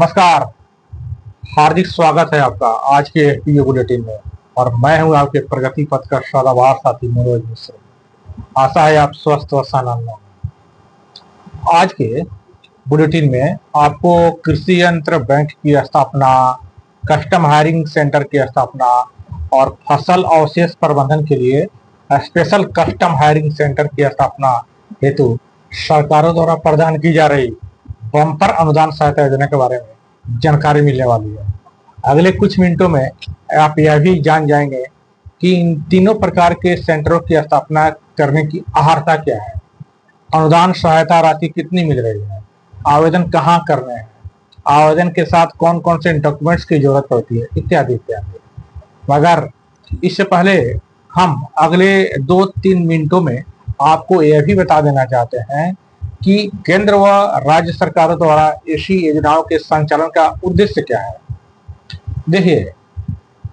नमस्कार। हार्दिक स्वागत है आपका आज के एफपीओ बुलेटिन में। और मैं हूं आपके प्रगति पथ का सदाबहार साथी मनोज मिश्र। आशा है आप स्वस्थ और आनंद में। आज के बुलेटिन में आपको कृषि यंत्र बैंक की स्थापना, कस्टम हायरिंग सेंटर की स्थापना और फसल अवशेष प्रबंधन के लिए स्पेशल कस्टम हायरिंग सेंटर की स्थापना हेतु सरकारों द्वारा प्रदान की जा रही बम्पर अनुदान सहायता योजना के बारे में जानकारी मिलने वाली है। अगले कुछ मिनटों में आप यह भी जान जाएंगे कि इन तीनों प्रकार के सेंटरों की स्थापना करने की अहर्ता क्या है, अनुदान सहायता राशि कितनी मिल रही है, आवेदन कहाँ करने हैं, आवेदन के साथ कौन कौन से डॉक्यूमेंट्स की जरूरत पड़ती है, इत्यादि इत्यादि। मगर इससे पहले हम अगले 2-3 मिनटों में आपको यह भी बता देना चाहते हैं कि केंद्र व राज्य सरकारों द्वारा ऐसी योजनाओं के संचालन का उद्देश्य क्या है। देखिए,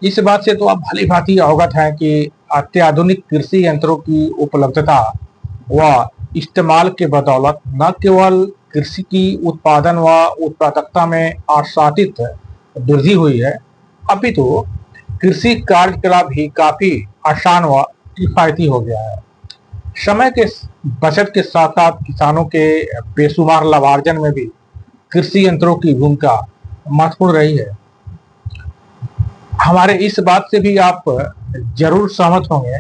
इस बात से तो आप भली भांति अवगत हैं कि अत्याधुनिक कृषि यंत्रों की उपलब्धता व इस्तेमाल के बदौलत न केवल कृषि की उत्पादन व उत्पादकता में आशातीत वृद्धि हुई है, अपितु कृषि कार्यकलाप भी काफी आसान व किफायती हो गया है। समय के बचत के साथ साथ किसानों के बेशुमार लाभार्जन में भी कृषि यंत्रों की भूमिका महत्वपूर्ण रही है। हमारे इस बात से भी आप जरूर सहमत होंगे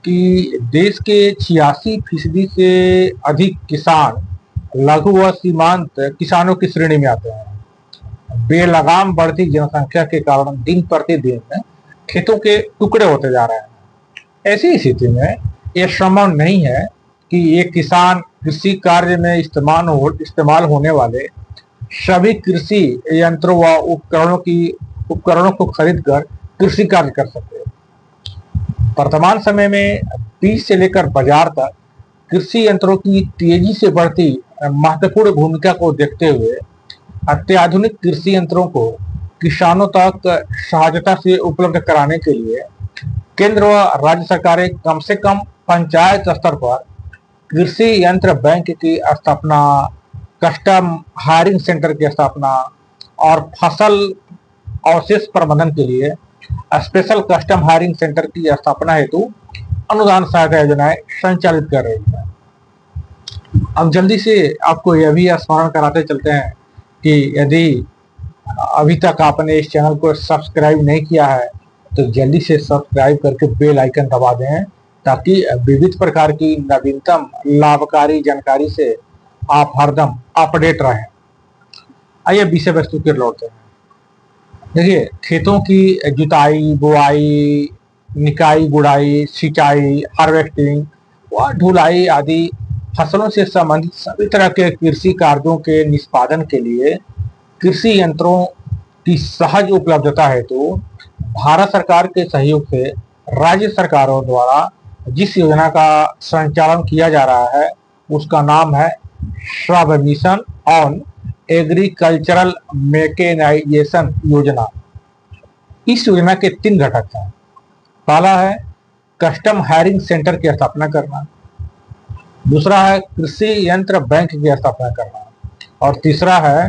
कि देश के 86% से अधिक किसान लघु व सीमांत किसानों की श्रेणी में आते हैं। बेलगाम बढ़ती जनसंख्या के कारण दिन प्रतिदिन खेतों के टुकड़े होते जा रहे हैं। ऐसी स्थिति में यह संभव नहीं है कि एक किसान कृषि कार्य में इस्तेमाल होने वाले सभी कृषि यंत्रों व उपकरणों को खरीदकर कृषि कार्य कर सके। वर्तमान समय में बीज से लेकर बाजार तक कृषि यंत्रों की तेजी से बढ़ती महत्वपूर्ण भूमिका को देखते हुए अत्याधुनिक कृषि यंत्रों को किसानों तक सहजता से उपलब्ध कराने के लिए केंद्र व राज्य सरकारें कम से कम पंचायत स्तर पर कृषि यंत्र बैंक की स्थापना, कस्टम हायरिंग सेंटर की स्थापना और फसल अवशेष प्रबंधन के लिए स्पेशल कस्टम हायरिंग सेंटर की स्थापना हेतु अनुदान सहायता योजनाएं संचालित कर रही है। अब जल्दी से आपको यह भी स्मरण कराते चलते हैं कि यदि अभी तक आपने इस चैनल को सब्सक्राइब नहीं किया है तो जल्दी से सब्सक्राइब करके बेल आइकन दबा दें ताकि विविध प्रकार की नवीनतम लाभकारी जानकारी से आप हरदम अपडेट रहें। आइए विषय वस्तु की ओर लौटते हैं। देखिए, खेतों की जुताई, बुआई, निकाई, गुड़ाई, सिंचाई, हार्वेस्टिंग व ढुलाई आदि फसलों से संबंधित सभी तरह के कृषि कार्यों के निष्पादन के लिए कृषि यंत्रों की सहज उपलब्धता हेतु भारत सरकार के सहयोग से राज्य सरकारों द्वारा जिस योजना का संचालन किया जा रहा है उसका नाम है श्रम मिशन ऑन एग्रीकल्चरल मैकेनाइजेशन योजना। इस योजना के 3 घटक हैं। पहला है कस्टम हायरिंग सेंटर की स्थापना करना, दूसरा है कृषि यंत्र बैंक की स्थापना करना और तीसरा है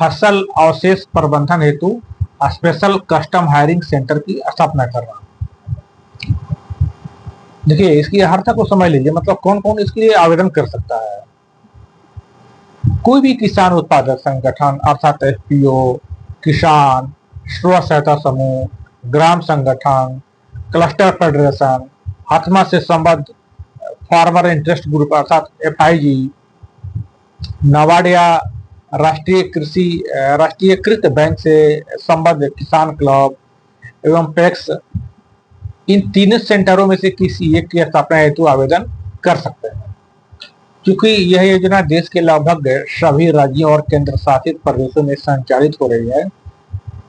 फसल अवशेष प्रबंधन हेतु स्पेशल कस्टम हायरिंग सेंटर की स्थापना करना। देखिए, इसकी अहर्ता को समझ लीजिए। मतलब कौन कौन इसके लिए आवेदन कर सकता है। कोई भी किसान उत्पादक संगठन अर्थात एफपीओ, किसान स्व सहायता समूह, ग्राम संगठन, क्लस्टर फेडरेशन, हाथमा से संबद्ध फार्मर इंटरेस्ट ग्रुप अर्थात एफआईजी, नाबार्ड या राष्ट्रीयकृत बैंक से संबद्ध किसान क्लब एवं पैक्स, इन तीनों सेंटरों में से किसी एक की स्थापना हेतु आवेदन कर सकते हैं। क्योंकि यह योजना देश के लगभग सभी राज्यों और केंद्र शासित प्रदेशों में संचालित हो रही है,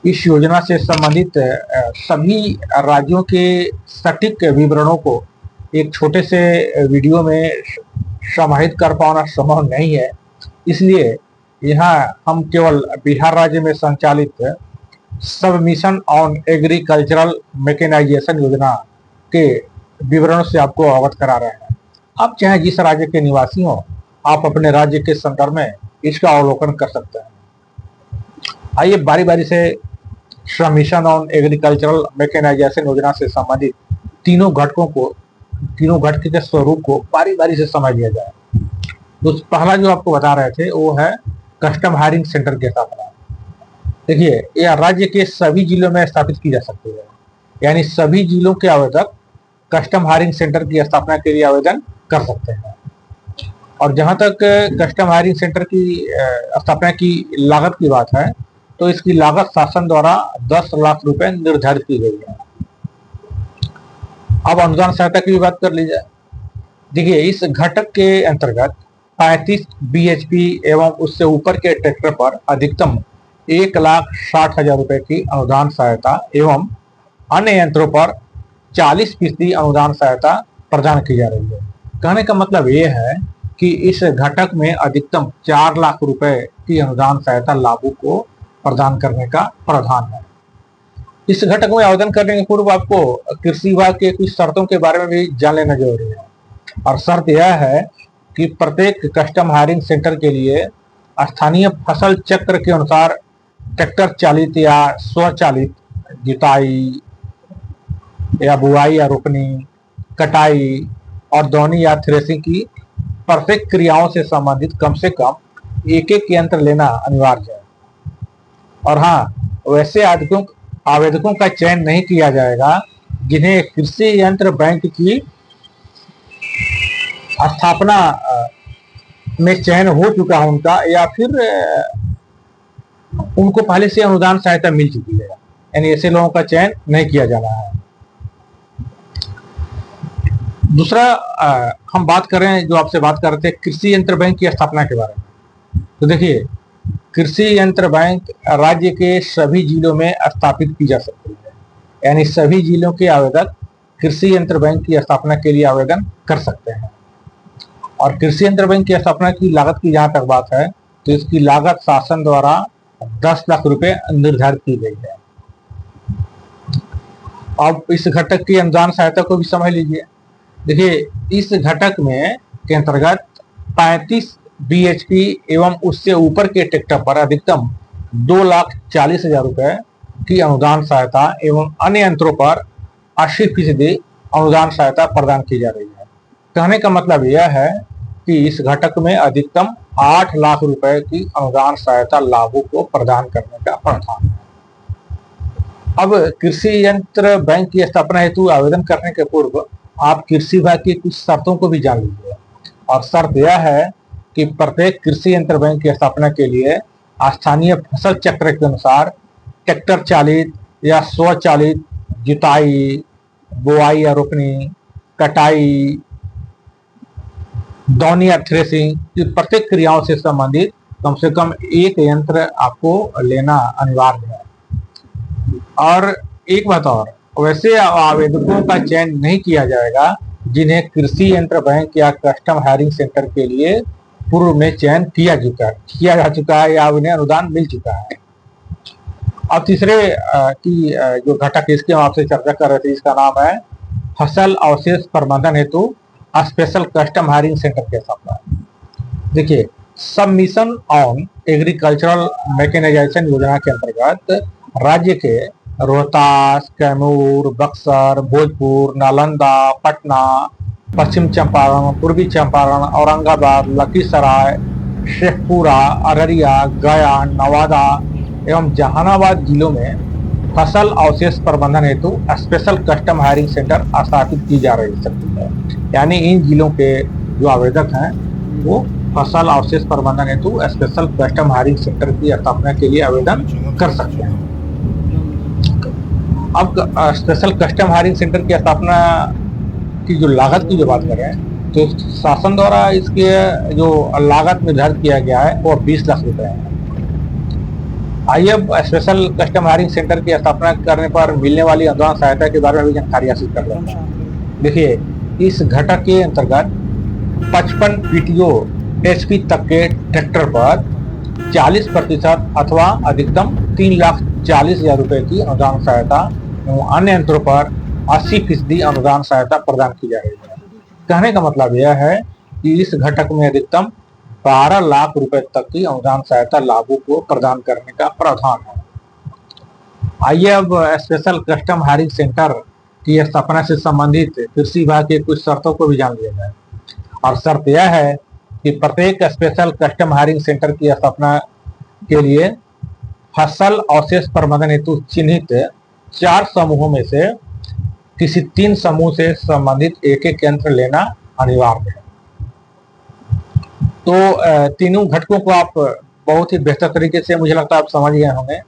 इस योजना से संबंधित सभी राज्यों के सटीक विवरणों को एक छोटे से वीडियो में समाहित कर पाना संभव नहीं है। इसलिए यहाँ हम केवल बिहार राज्य में संचालित सब मिशन ऑन एग्रीकल्चरल मैकेनाइजेशन योजना के विवरणों से आपको अवगत करा रहे हैं। आप चाहे जिस राज्य के निवासी हो, आप अपने राज्य के संदर्भ में इसका अवलोकन कर सकते हैं। आइए बारी बारी से श्रम मिशन ऑन एग्रीकल्चरल मैकेनाइजेशन योजना से संबंधित तीनों घटकों को, तीनों घटक के स्वरूप को बारी बारी से समझ लिया जाए। तो पहला जो आपको बता रहे थे वो है कस्टम हायरिंग सेंटर की स्थापना। देखिए, यह राज्य के सभी जिलों में स्थापित की जा सकती है, यानी सभी जिलों के आवेदक कस्टम हायरिंग सेंटर की स्थापना के लिए आवेदन कर सकते हैं। और जहां तक कस्टम हायरिंग सेंटर की स्थापना की लागत की बात है, तो इसकी लागत शासन द्वारा 10 लाख रुपए निर्धारित की गई है। अब अनुदान सहायता की भी बात कर ली जाए। देखिए, इस घटक के अंतर्गत 35 बीएचपी एवं उससे ऊपर के ट्रैक्टर पर अधिकतम 1,60,000 रुपए की अनुदान सहायता एवं अन्य यंत्रों पर 40% अनुदान सहायता प्रदान की जा रही है। कहने का मतलब ये है कि इस घटक में अधिकतम 4 लाख रुपए की अनुदान सहायता लाभुक को प्रदान करने का प्रावधान है। इस घटक में आवेदन करने के पूर्व आपको कृषि विभाग के कुछ शर्तों के बारे में भी जान लेना जरूरी है। और शर्त यह है कि प्रत्येक कस्टम हायरिंग सेंटर के लिए स्थानीय फसल चक्र के अनुसार ट्रैक्टर चालित या स्वचालित जुताई या बुआई या रोपनी, कटाई और दौनी या थ्रेसिंग की प्रत्येक क्रियाओं से संबंधित कम से कम एक यंत्र लेना अनिवार्य है। और हाँ, वैसे आवेदकों का चयन नहीं किया जाएगा जिन्हें कृषि यंत्र बैंक की स्थापना में चयन हो चुका है उनका, या फिर उनको पहले से अनुदान सहायता मिल चुकी है, यानी ऐसे लोगों का चयन नहीं किया जाना है। दूसरा, हम बात कर रहे हैं, जो आपसे बात कर रहे थे कृषि यंत्र बैंक की स्थापना के बारे में। तो देखिए, कृषि यंत्र बैंक राज्य के सभी जिलों में स्थापित की जा सकती है, यानी सभी जिलों के आवेदक कृषि यंत्र बैंक की स्थापना के लिए आवेदन कर सकते हैं। और कृषि यंत्र बैंक की स्थापना की लागत की जहां तक बात है, तो इसकी लागत शासन द्वारा 10 लाख रुपए निर्धारित की गई है। अब इस घटक की अनुदान सहायता को भी समझ लीजिए। देखिए, इस घटक में के अंतर्गत 35 बीएचपी एवं उससे ऊपर के ट्रैक्टर पर अधिकतम 2,40,000 रुपए की अनुदान सहायता एवं अन्य यंत्रों पर 80% अनुदान सहायता प्रदान की जा रही है। कहने का मतलब यह है कि इस घटक में अधिकतम 8 लाख रुपए की अनुदान सहायता लाभुक को प्रदान करने का प्रावधान है। अब कृषि यंत्र बैंक की स्थापना हेतु आवेदन करने के पूर्व आप कृषि विभाग की कुछ शर्तों को भी जान लीजिए। और शर्त यह है कि प्रत्येक कृषि यंत्र बैंक की स्थापना के लिए स्थानीय फसल चक्र के अनुसार ट्रैक्टर चालित या स्वचालित जुताई, बुआई या रोपनी, कटाई, दौनी या थ्रेसिंग की प्रत्येक क्रियाओं से संबंधित कम से कम एक यंत्र आपको लेना अनिवार्य है। और एक बात और, वैसे आवेदकों का चयन नहीं किया जाएगा जिन्हें कृषि यंत्र बैंक या कस्टम हायरिंग सेंटर के लिए पूर्व में चयन किया जा चुका है या उन्हें अनुदान मिल चुका है। अब तीसरे की जो घटक इसके हम आपसे चर्चा कर रहे थे, इसका नाम है फसल अवशेष प्रबंधन हेतु स्पेशल कस्टम हायरिंग सेंटर की स्थापना। देखिए, सबमिशन ऑन एग्रीकल्चरल मैकेनाइजेशन योजना के अंतर्गत राज्य के रोहतास, कैमूर, बक्सर, भोजपुर, नालंदा, पटना, पश्चिम चंपारण, पूर्वी चंपारण, औरंगाबाद, लखीसराय, शेखपुरा, अररिया, गया, नवादा एवं जहानाबाद जिलों में फसल अवशेष प्रबंधन हेतु स्पेशल कस्टम हायरिंग सेंटर स्थापित की जा रही है। यानी इन जिलों के जो आवेदक हैं वो फसल अवशेष प्रबंधन हेतु स्पेशल कस्टम हायरिंग सेंटर की स्थापना के लिए आवेदन कर सकते हैं। अब स्पेशल कस्टम हायरिंग सेंटर की स्थापना की जो लागत की जो बात करें, तो शासन द्वारा इसके जो लागत निर्धारित किया गया है वो 20 लाख रुपए है। आइए अब स्पेशल कस्टम हायरिंग सेंटर की स्थापना करने पर मिलने वाली अनुदान सहायता के बारे में भी जानकारी हासिल कर लेते हैं। देखिए, इस घटक के अंतर्गत 55 पीटीओ एचपी तक के ट्रैक्टर पर 40% अथवा अधिकतम 3,40,000 रुपए की अनुदान सहायता एवं अन्य यंत्रों पर 80% अनुदान सहायता प्रदान की जा रही है। कहने का मतलब यह है कि इस घटक में अधिकतम 12 लाख रुपए तक की अनुदान सहायता लाभों को प्रदान करने का प्रावधान है। आइए अब स्पेशल कस्टम हायरिंग सेंटर की स्थापना से संबंधित कृषि विभाग की कुछ शर्तों को भी जान लिया जाए। और शर्त यह है कि प्रत्येक स्पेशल कस्टम हायरिंग सेंटर की स्थापना के लिए फसल अवशेष प्रबंधन हेतु चिन्हित 4 समूहों में से किसी 3 समूह से संबंधित एक यंत्र लेना अनिवार्य है। तो तीनों घटकों को आप बहुत ही बेहतर तरीके से मुझे लगता है आप समझ गए होंगे।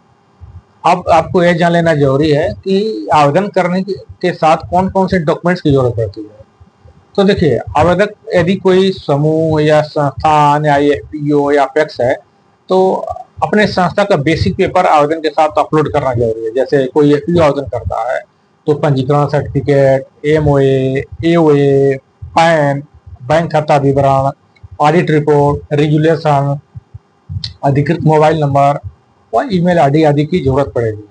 अब आपको यह जान लेना जरूरी है कि आवेदन करने के साथ कौन कौन से डॉक्यूमेंट्स की जरूरत पड़ती है। तो देखिए, आवेदक यदि कोई समूह या संस्थान या एफपीओ या पैक्स है तो अपने संस्था का बेसिक पेपर आवेदन के साथ अपलोड करना जरूरी है। जैसे कोई एफपीओ आवेदन करता है तो पंजीकरण certificate, MOA, AOA, pan, bank खाता विवरण, ऑडिट रिपोर्ट, रेजुलेशन, अधिकृत मोबाइल नंबर और ईमेल आईडी आदि की जरूरत पड़ेगी।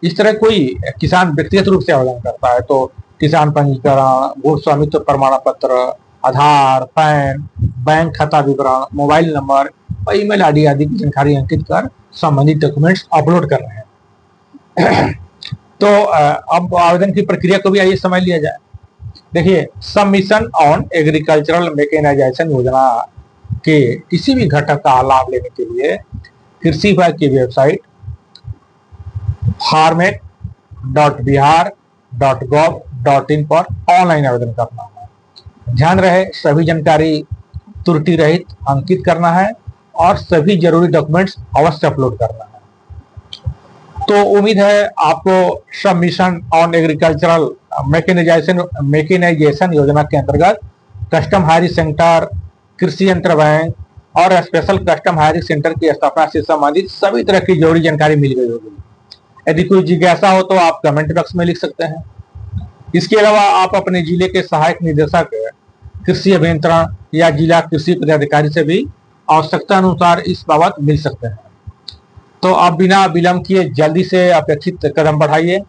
इस तरह कोई किसान व्यक्तिगत रूप से आवेदन करता है तो किसान पंजीकरण, भू स्वामित्व प्रमाण पत्र, आधार, पैन, बैंक खाता विवरण, मोबाइल नंबर और ईमेल आईडी आदि की जानकारी अंकित कर संबंधित डॉक्यूमेंट्स अपलोड कर रहे हैं। तो अब आवेदन की प्रक्रिया को भी आइए समझ लिया जाए। देखिए, सबमिशन ऑन एग्रीकल्चरल मैकेनाइजेशन योजना के किसी भी घटक का लाभ लेने के लिए कृषि विभाग की वेबसाइट farmet.bihar.gov.in पर ऑनलाइन आवेदन करना है। ध्यान रहे, सभी जानकारी त्रुटि रहित अंकित करना है और सभी जरूरी डॉक्यूमेंट्स अवश्य अपलोड करना है। तो उम्मीद है आपको सबमिशन ऑन एग्रीकल्चरल मैकेनाइजेशन योजना के अंतर्गत कस्टम हायरिंग सेंटर, कृषि यंत्र बैंक और स्पेशल कस्टम हायरिंग सेंटर की स्थापना से संबंधित सभी तरह की जरूरी जानकारी मिल गई होगी। यदि कोई जिज्ञासा हो तो आप कमेंट बॉक्स में लिख सकते हैं। इसके अलावा आप अपने जिले के सहायक निदेशक, कृषि अभियंत्रण या जिला कृषि पदाधिकारी से भी आवश्यकता अनुसार इस बाबत मिल सकते हैं। तो आप बिना विलंब किए जल्दी से अपेक्षित कदम बढ़ाइए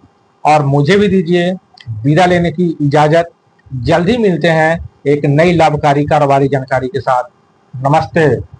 और मुझे भी दीजिए विदा लेने की इजाजत। जल्दी मिलते हैं एक नई लाभकारी कारोबारी जानकारी के साथ। नमस्ते।